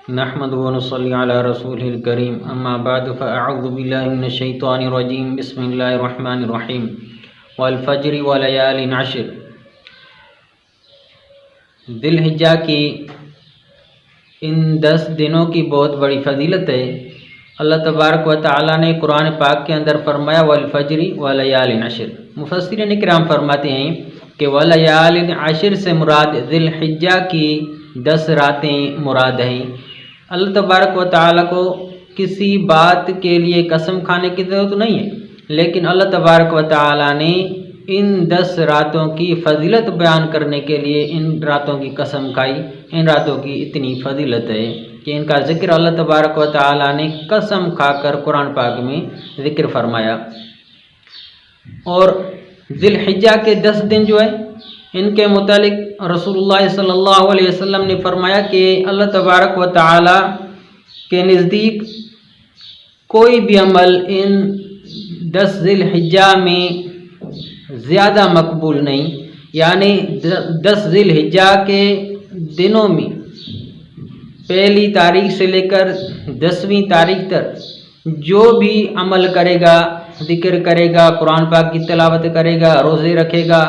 نحمده ونصلي على رسوله الكريم اما بعد فاعوذ بالله من الشيطان الرجيم بسم الله الرحمن الرحيم والفجر وليال عشر۔ ذی الحجہ کی ان 10 دنوں کی بہت بڑی فضیلت ہے۔ اللہ تبارک و تعالیٰ نے قرآن پاک کے اندر فرمایا والفجر ولیال عشر۔ مفسرین کرام فرماتے ہیں کہ ولیال عشر سے مراد ذی الحجہ کی 10 راتیں مراد ہیں۔ اللہ تبارک و تعالیٰ کو کسی بات کے لیے قسم کھانے کی ضرورت نہیں ہے، لیکن اللہ تبارک و تعالیٰ نے ان 10 راتوں کی فضیلت بیان کرنے کے لیے ان راتوں کی قسم کھائی۔ ان راتوں کی اتنی فضیلت ہے کہ ان کا ذکر اللہ تبارک و تعالیٰ نے قسم کھا کر قرآن پاک میں ذکر فرمایا۔ اور ذی الحجہ کے 10 دن جو ہے ان کے متعلق رسول اللہ صلی اللہ علیہ وسلم نے فرمایا کہ اللہ تبارک و تعالیٰ کے نزدیک کوئی بھی عمل ان 10 ذی الحجہ میں زیادہ مقبول نہیں، یعنی 10 ذی الحجہ کے دنوں میں پہلی تاریخ سے لے کر 10ویں تاریخ تک جو بھی عمل کرے گا، ذکر کرے گا، قرآن پاک کی تلاوت کرے گا، روزے رکھے گا،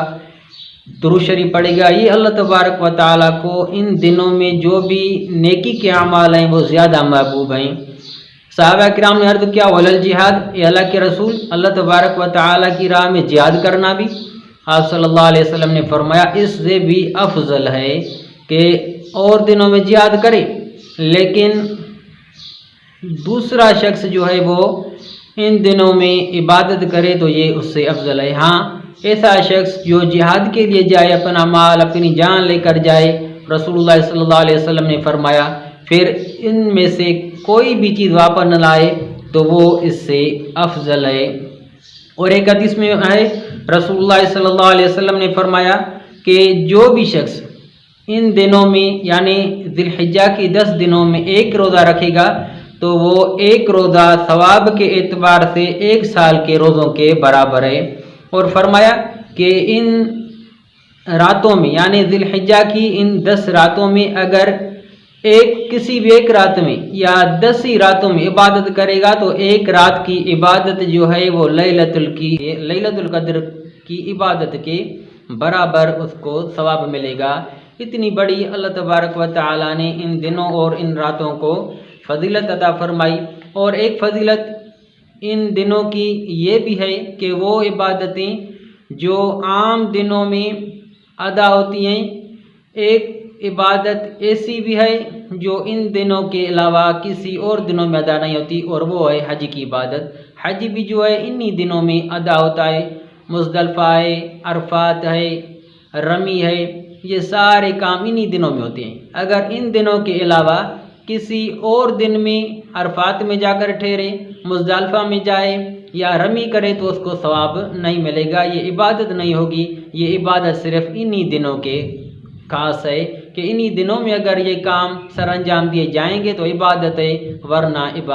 درود شریف پڑھے گا، یہ اللہ تبارک و تعالیٰ کو ان دنوں میں جو بھی نیکی کے اعمال ہیں وہ زیادہ محبوب ہیں۔ صحابہ کرام نے عرض کیا ولل جہاد، اے اللہ کے رسول، اللہ تبارک و تعالیٰ کی راہ میں جہاد کرنا بھی؟ آپ صلی اللہ علیہ وسلم نے فرمایا اس سے بھی افضل ہے کہ اور دنوں میں جہاد کرے، لیکن دوسرا شخص جو ہے وہ ان دنوں میں عبادت کرے تو یہ اس سے افضل ہے۔ ہاں، ایسا شخص جو جہاد کے لیے جائے، اپنا مال اپنی جان لے کر جائے، رسول اللہ صلی اللہ علیہ وسلم نے فرمایا پھر ان میں سے کوئی بھی چیز واپس نہ لائے تو وہ اس سے افضل ہے۔ اور ایک حدیث میں ہے رسول اللہ صلی اللہ علیہ وسلم نے فرمایا کہ جو بھی شخص ان دنوں میں یعنی ذی الحجہ کی 10 دنوں میں ایک روزہ رکھے گا تو وہ ایک روزہ ثواب کے اعتبار سے 1 سال کے روزوں کے برابر ہے۔ اور فرمایا کہ ان راتوں میں یعنی ذی الحجہ کی ان 10 راتوں میں اگر کسی بھی ایک رات میں یا 10 ہی راتوں میں عبادت کرے گا تو ایک رات کی عبادت جو ہے وہ لیلۃ القدر کی عبادت کے برابر اس کو ثواب ملے گا۔ اتنی بڑی اللہ تبارک و تعالیٰ نے ان دنوں اور ان راتوں کو فضیلت عطا فرمائی۔ اور ایک فضیلت ان دنوں کی یہ بھی ہے کہ وہ عبادتیں جو عام دنوں میں ادا ہوتی ہیں، ایک عبادت ایسی بھی ہے جو ان دنوں کے علاوہ کسی اور دنوں میں ادا نہیں ہوتی، اور وہ ہے حج کی عبادت۔ حج بھی جو ہے انہی دنوں میں ادا ہوتا ہے۔ مزدلفہ ہے، عرفات ہے، رمی ہے، یہ سارے کام انہی دنوں میں ہوتے ہیں۔ اگر ان دنوں کے علاوہ کسی اور دن میں عرفات میں جا کر ٹھہرے، مزدلفہ میں جائے یا رمی کرے تو اس کو ثواب نہیں ملے گا، یہ عبادت نہیں ہوگی۔ یہ عبادت صرف انہی دنوں کے خاص ہے کہ انہی دنوں میں اگر یہ کام سر انجام دیے جائیں گے تو عبادت ہے، ورنہ عبادت